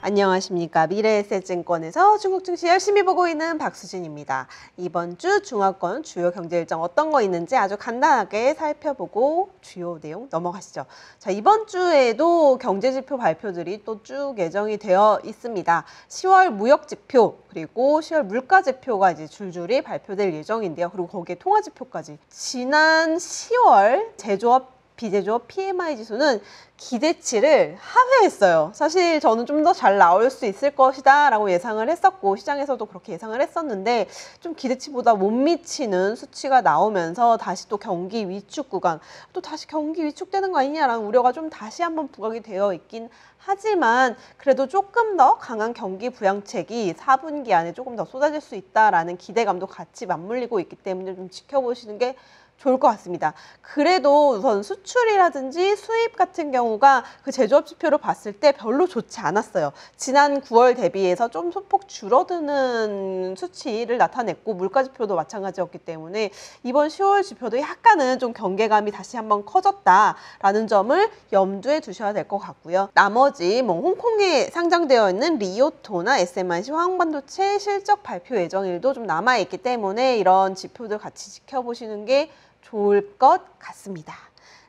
안녕하십니까. 미래에셋증권에서 중국 증시 열심히 보고 있는 박수진입니다. 이번 주 중화권 주요 경제 일정 어떤 거 있는지 아주 간단하게 살펴보고 주요 내용 넘어가시죠. 자, 이번 주에도 경제지표 발표들이 또 쭉 예정이 되어 있습니다. 10월 무역지표 그리고 10월 물가지표가 이제 줄줄이 발표될 예정인데요. 그리고 거기에 통화지표까지. 지난 10월 제조업 비제조업 PMI 지수는 기대치를 하회했어요. 사실 저는 좀 더 잘 나올 수 있을 것이다 라고 예상을 했었고 시장에서도 그렇게 예상을 했었는데 좀 기대치보다 못 미치는 수치가 나오면서 다시 또 경기 위축 구간, 또 다시 경기 위축되는 거 아니냐라는 우려가 좀 다시 한번 부각이 되어 있긴 하지만 그래도 조금 더 강한 경기 부양책이 4분기 안에 조금 더 쏟아질 수 있다라는 기대감도 같이 맞물리고 있기 때문에 좀 지켜보시는 게 좋을 것 같습니다. 그래도 우선 수출이라든지 수입 같은 경우가 그 제조업 지표를 봤을 때 별로 좋지 않았어요. 지난 9월 대비해서 좀 소폭 줄어드는 수치를 나타냈고 물가 지표도 마찬가지였기 때문에 이번 10월 지표도 약간은 좀 경계감이 다시 한번 커졌다라는 점을 염두에 두셔야 될 것 같고요. 나머지 뭐 홍콩에 상장되어 있는 리오토나 SMIC 화학반도체 실적 발표 예정일도 좀 남아있기 때문에 이런 지표들 같이 지켜보시는 게 좋을 것 같습니다.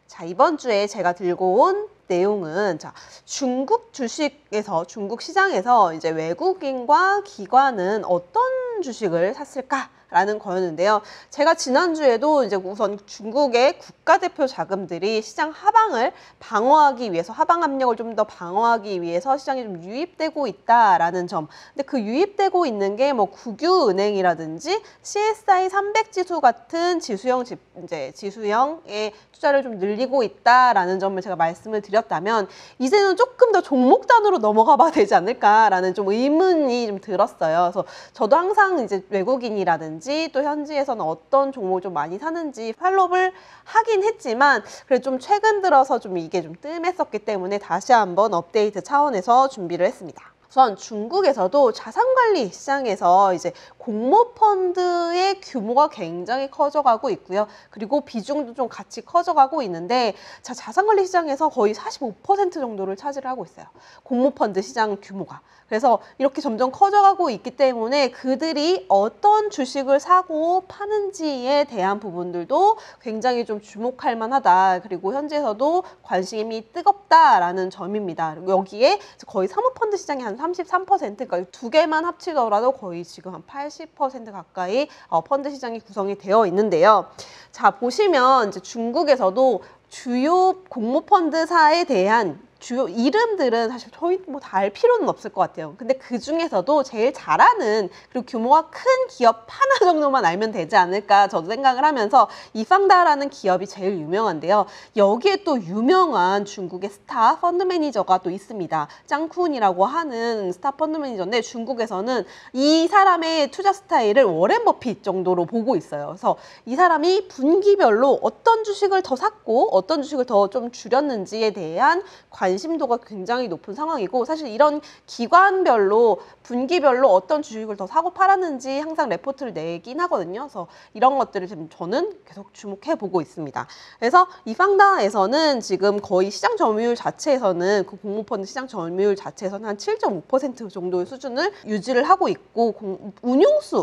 자, 이번 주에 제가 들고 온 내용은 중국 주식에서 중국 시장에서 이제 외국인과 기관은 어떤 주식을 샀을까라는 거였는데요. 제가 지난주에도 이제 우선 중국의 국가대표 자금들이 시장 하방을 방어하기 위해서 하방 압력을 좀 더 방어하기 위해서 시장에 좀 유입되고 있다라는 점. 근데 그 유입되고 있는 게 뭐 국유은행이라든지 CSI 300 지수 같은 지수형의 투자를 좀 늘리고 있다라는 점을 제가 말씀을 드렸다면 이제는 조금 더 종목 단으로 넘어가 봐야 되지 않을까라는 좀 의문이 좀 들었어요. 그래서 저도 항상 이제 외국인이라든지 또 현지에서는 어떤 종목을 좀 많이 사는지 팔로우를 하긴 했지만 그래도 좀 최근 들어서 좀 이게 좀 뜸했었기 때문에 다시 한번 업데이트 차원에서 준비를 했습니다. 우선 중국에서도 자산관리 시장에서 이제 공모펀드의 규모가 굉장히 커져가고 있고요. 그리고 비중도 좀 같이 커져가고 있는데 자산관리 시장에서 거의 45% 정도를 차지를 하고 있어요. 공모펀드 시장 규모가. 그래서 이렇게 점점 커져가고 있기 때문에 그들이 어떤 주식을 사고 파는지에 대한 부분들도 굉장히 좀 주목할 만하다. 그리고 현지에서도 관심이 뜨겁다라는 점입니다. 그리고 여기에 거의 사모펀드 시장이 한 33%, 그러니까 두 개만 합치더라도 거의 지금 한 80% 가까이 펀드 시장이 구성이 되어 있는데요. 자, 보시면 이제 중국에서도 주요 공모펀드사에 대한 주요 이름들은 사실 저희 뭐 다 알 필요는 없을 것 같아요. 근데 그 중에서도 제일 잘하는 그리고 규모가 큰 기업 하나 정도만 알면 되지 않을까 저도 생각을 하면서 이팡다라는 기업이 제일 유명한데요. 여기에 또 유명한 중국의 스타 펀드 매니저가 또 있습니다. 짱쿤이라고 하는 스타 펀드 매니저인데 중국에서는 이 사람의 투자 스타일을 워렌 버핏 정도로 보고 있어요. 그래서 이 사람이 분기별로 어떤 주식을 더 샀고 어떤 주식을 더 좀 줄였는지에 대한 관심도가 굉장히 높은 상황이고 사실 이런 기관별로 분기별로 어떤 주식을 더 사고 팔았는지 항상 레포트를 내긴 하거든요. 그래서 이런 것들을 지금 저는 계속 주목해 보고 있습니다. 그래서 이팡다에서는 지금 거의 시장 점유율 자체에서는 그 공모펀드 시장 점유율 자체에서는 한 7.5% 정도의 수준을 유지를 하고 있고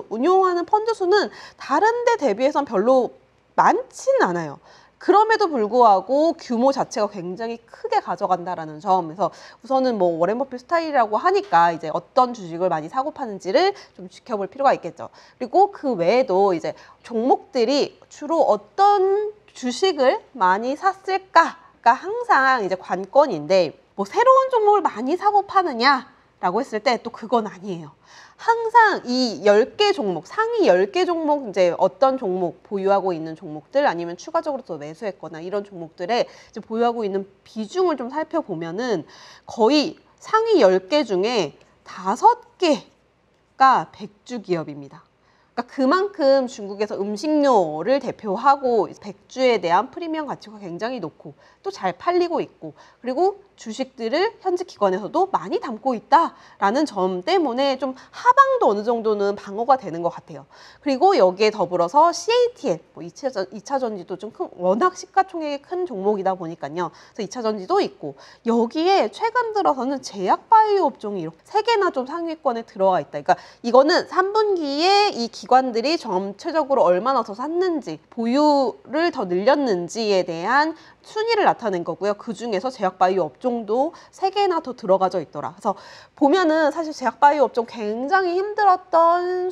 운용하는 펀드 수는 다른 데 대비해서는 별로 많지는 않아요. 그럼에도 불구하고 규모 자체가 굉장히 크게 가져간다라는 점에서 우선은 뭐 워렌 버핏 스타일이라고 하니까 이제 어떤 주식을 많이 사고 파는지를 좀 지켜볼 필요가 있겠죠. 그리고 그 외에도 이제 종목들이 주로 어떤 주식을 많이 샀을까가 항상 이제 관건인데 뭐 새로운 종목을 많이 사고 파느냐라고 했을 때 또 그건 아니에요. 항상 이 10개 종목, 상위 10개 종목, 이제 어떤 종목 보유하고 있는 종목들 아니면 추가적으로 또 매수했거나 이런 종목들에 이제 보유하고 있는 비중을 좀 살펴보면은 거의 상위 10개 중에 5개가 백주 기업입니다. 그러니까 그만큼 중국에서 음식료를 대표하고 백주에 대한 프리미엄 가치가 굉장히 높고 또 잘 팔리고 있고, 그리고 주식들을 현지 기관에서도 많이 담고 있다라는 점 때문에 좀 하방도 어느 정도는 방어가 되는 것 같아요. 그리고 여기에 더불어서 CATL, 뭐 2차 전지도 좀 워낙 시가총액이 큰 종목이다 보니까요. 그래서 2차 전지도 있고, 여기에 최근 들어서는 제약바이오 업종이 이렇게 3개나 좀 상위권에 들어가 있다. 그러니까 이거는 3분기에 이 기관들이 전체적으로 얼마나 더 샀는지, 보유를 더 늘렸는지에 대한 순위를 나타낸 거고요. 그 중에서 제약바이오 업종도 3개나 더 들어가져 있더라. 그래서 보면은 사실 제약바이오 업종 굉장히 힘들었던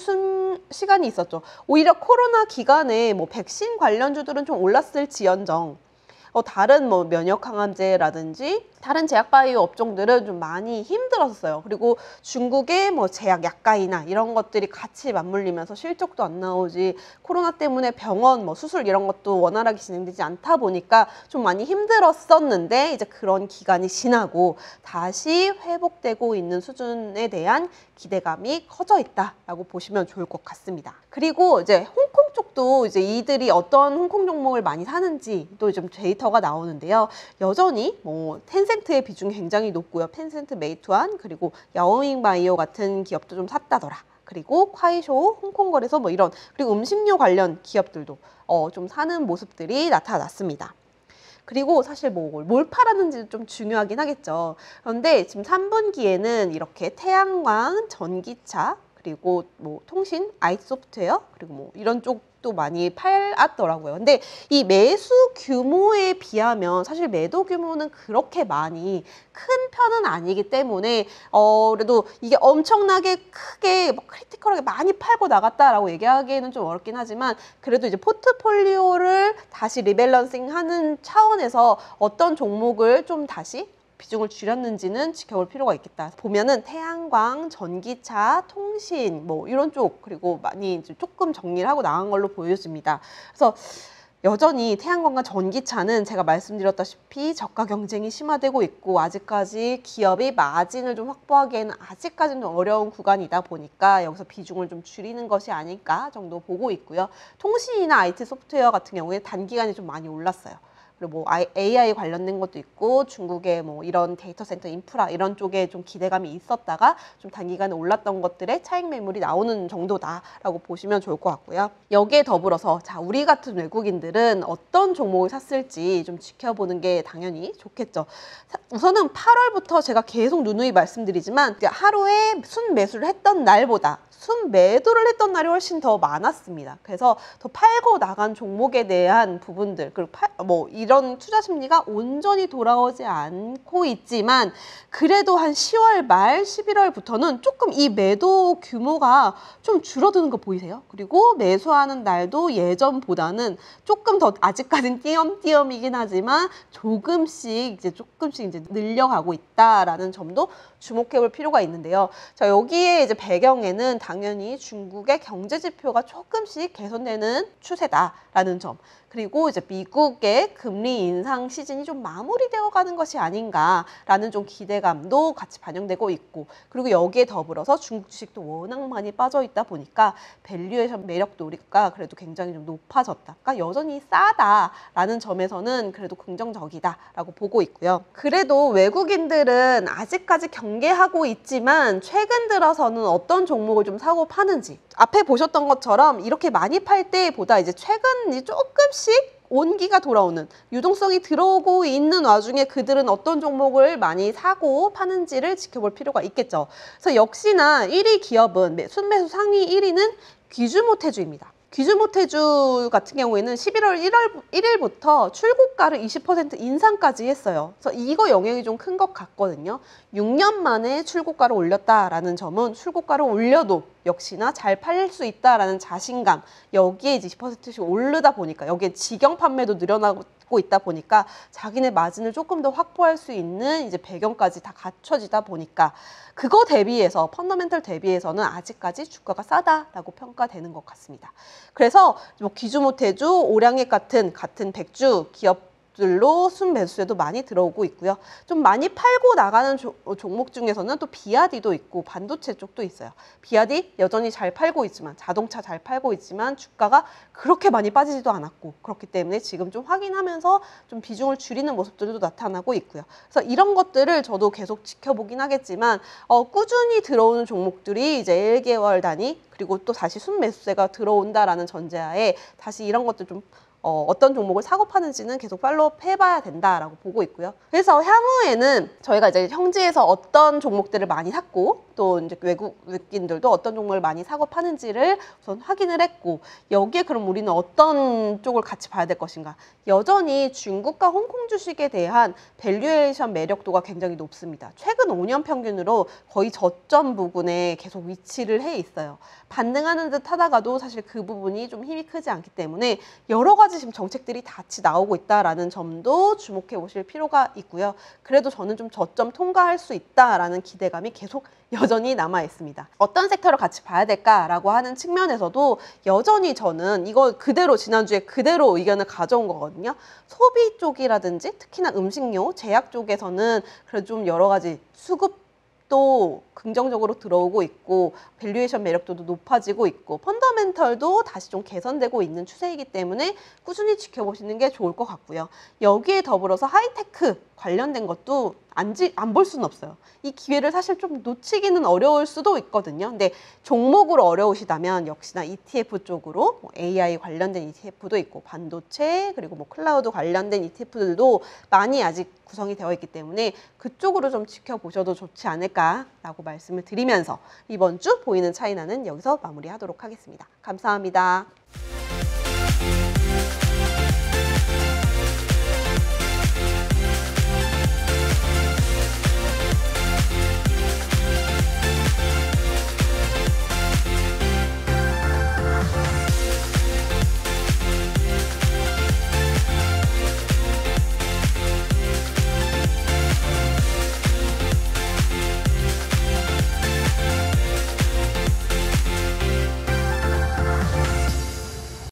시간이 있었죠. 오히려 코로나 기간에 뭐 백신 관련주들은 좀 올랐을지언정 다른 뭐 면역 항암제라든지 다른 제약바이오 업종들은 좀 많이 힘들었어요. 그리고 중국의 뭐 제약 약가이나 이런 것들이 같이 맞물리면서 실적도 안 나오지, 코로나 때문에 병원 뭐 수술 이런 것도 원활하게 진행되지 않다 보니까 좀 많이 힘들었었는데, 이제 그런 기간이 지나고 다시 회복되고 있는 수준에 대한 기대감이 커져 있다라고 보시면 좋을 것 같습니다. 그리고 이제 홍콩 쪽도 이제 이들이 어떤 홍콩 종목을 많이 사는지 또 좀 데이터가 나오는데요. 여전히 뭐 텐센트의 비중이 굉장히 높고요. 텐센트, 메이투안, 그리고 야오밍 바이오 같은 기업도 좀 샀다더라. 그리고 콰이쇼, 홍콩거래소 뭐 이런, 그리고 음식료 관련 기업들도 좀 사는 모습들이 나타났습니다. 그리고 사실 뭘 팔았는지 좀 중요하긴 하겠죠. 그런데 지금 3분기에는 이렇게 태양광, 전기차, 그리고 뭐 통신, IT 소프트웨어, 그리고 뭐 이런 쪽도 많이 팔았더라고요. 근데 이 매수 규모에 비하면 사실 매도 규모는 그렇게 많이 큰 편은 아니기 때문에 그래도 이게 엄청나게 크게 크리티컬하게 많이 팔고 나갔다라고 얘기하기에는 좀 어렵긴 하지만, 그래도 이제 포트폴리오를 다시 리밸런싱하는 차원에서 어떤 종목을 좀 다시 비중을 줄였는지는 지켜볼 필요가 있겠다. 보면은 태양광, 전기차, 통신 뭐 이런 쪽, 그리고 많이 이제 조금 정리를 하고 나간 걸로 보여집니다. 그래서 여전히 태양광과 전기차는 제가 말씀드렸다시피 저가 경쟁이 심화되고 있고, 아직까지 기업이 마진을 좀 확보하기에는 아직까지는 어려운 구간이다 보니까 여기서 비중을 좀 줄이는 것이 아닐까 정도 보고 있고요. 통신이나 IT 소프트웨어 같은 경우에 단기간에 좀 많이 올랐어요. 그리고 뭐 AI 관련된 것도 있고, 중국의 뭐 이런 데이터 센터 인프라 이런 쪽에 좀 기대감이 있었다가 좀 단기간에 올랐던 것들의 차익 매물이 나오는 정도다라고 보시면 좋을 것 같고요. 여기에 더불어서 자, 우리 같은 외국인들은 어떤 종목을 샀을지 좀 지켜보는 게 당연히 좋겠죠. 우선은 8월부터 제가 계속 누누이 말씀드리지만 하루에 순매수를 했던 날보다 순매도를 했던 날이 훨씬 더 많았습니다. 그래서 더 팔고 나간 종목에 대한 부분들, 그리고 뭐 이런 투자 심리가 온전히 돌아오지 않고 있지만, 그래도 한 10월 말 11월부터는 조금 이 매도 규모가 좀 줄어드는 거 보이세요? 그리고 매수하는 날도 예전보다는 조금 더, 아직까지는 띄엄띄엄이긴 하지만 조금씩 이제 늘려가고 있다라는 점도 주목해 볼 필요가 있는데요. 자, 여기에 이제 배경에는 당연히 중국의 경제 지표가 조금씩 개선되는 추세다라는 점, 그리고 이제 미국의 금리 인상 시즌이 좀 마무리되어 가는 것이 아닌가라는 좀 기대감도 같이 반영되고 있고, 그리고 여기에 더불어서 중국 주식도 워낙 많이 빠져 있다 보니까 밸류에이션 매력도 우리가 그래도 굉장히 좀 높아졌다. 그러니까 여전히 싸다라는 점에서는 그래도 긍정적이다라고 보고 있고요. 그래도 외국인들은 아직까지 경계하고 있지만 최근 들어서는 어떤 종목을 좀 사고 파는지, 앞에 보셨던 것처럼 이렇게 많이 팔 때보다 이제 최근 조금씩 온기가 돌아오는, 유동성이 들어오고 있는 와중에 그들은 어떤 종목을 많이 사고 파는지를 지켜볼 필요가 있겠죠. 그래서 역시나 1위 기업은 순매수 상위 1위는 귀주모태주입니다. 귀주모태주 같은 경우에는 11월 1일부터 출고가를 20% 인상까지 했어요. 그래서 이거 영향이 좀 큰 것 같거든요. 6년 만에 출고가를 올렸다라는 점은 출고가를 올려도 역시나 잘 팔릴 수 있다라는 자신감, 여기에 이제 20%씩 오르다 보니까, 여기에 직영 판매도 늘어나고 있다 보니까 자기네 마진을 조금 더 확보할 수 있는 이제 배경까지 다 갖춰지다 보니까, 그거 대비해서 펀더멘털 대비해서는 아직까지 주가가 싸다라고 평가되는 것 같습니다. 그래서 뭐 귀주모태주, 오량액 같은 백주 기업 종목들로 순매수세도 많이 들어오고 있고요. 좀 많이 팔고 나가는 종목 중에서는 또 비아디도 있고 반도체 쪽도 있어요. 비아디 여전히 잘 팔고 있지만, 자동차 잘 팔고 있지만 주가가 그렇게 많이 빠지지도 않았고, 그렇기 때문에 지금 좀 확인하면서 좀 비중을 줄이는 모습들도 나타나고 있고요. 그래서 이런 것들을 저도 계속 지켜보긴 하겠지만 꾸준히 들어오는 종목들이 이제 1개월 단위 그리고 또 다시 순매수세가 들어온다라는 전제하에 다시 이런 것들 좀 어떤 종목을 사고 파는지는 계속 팔로우업 해봐야 된다라고 보고 있고요. 그래서 향후에는 저희가 이제 형지에서 어떤 종목들을 많이 샀고 또 이제 외국인들도 어떤 종목을 많이 사고 파는지를 우선 확인을 했고, 여기에 그럼 우리는 어떤 쪽을 같이 봐야 될 것인가. 여전히 중국과 홍콩 주식에 대한 밸류에이션 매력도가 굉장히 높습니다. 최근 5년 평균으로 거의 저점 부분에 계속 위치를 해 있어요. 반등하는 듯 하다가도 사실 그 부분이 좀 힘이 크지 않기 때문에 여러 가지 지금 정책들이 같이 나오고 있다라는 점도 주목해 보실 필요가 있고요. 그래도 저는 좀 저점 통과할 수 있다라는 기대감이 계속 여전히 남아 있습니다. 어떤 섹터를 같이 봐야 될까라고 하는 측면에서도 여전히 저는 이거 그대로 지난주에 그대로 의견을 가져온 거거든요. 소비 쪽이라든지 특히나 음식료, 제약 쪽에서는 그래도 좀 여러 가지 수급도 긍정적으로 들어오고 있고 밸류에이션 매력도도 높아지고 있고 펀더멘털도 다시 좀 개선되고 있는 추세이기 때문에 꾸준히 지켜보시는 게 좋을 것 같고요. 여기에 더불어서 하이테크 관련된 것도 안 볼 수는 없어요. 이 기회를 사실 좀 놓치기는 어려울 수도 있거든요. 근데 종목으로 어려우시다면 역시나 ETF 쪽으로 AI 관련된 ETF도 있고 반도체 그리고 클라우드 관련된 ETF들도 많이 아직 구성이 되어 있기 때문에 그쪽으로 좀 지켜보셔도 좋지 않을까라고 말씀을 드리면서 이번 주 보이는 차이나는 여기서 마무리하도록 하겠습니다. 감사합니다.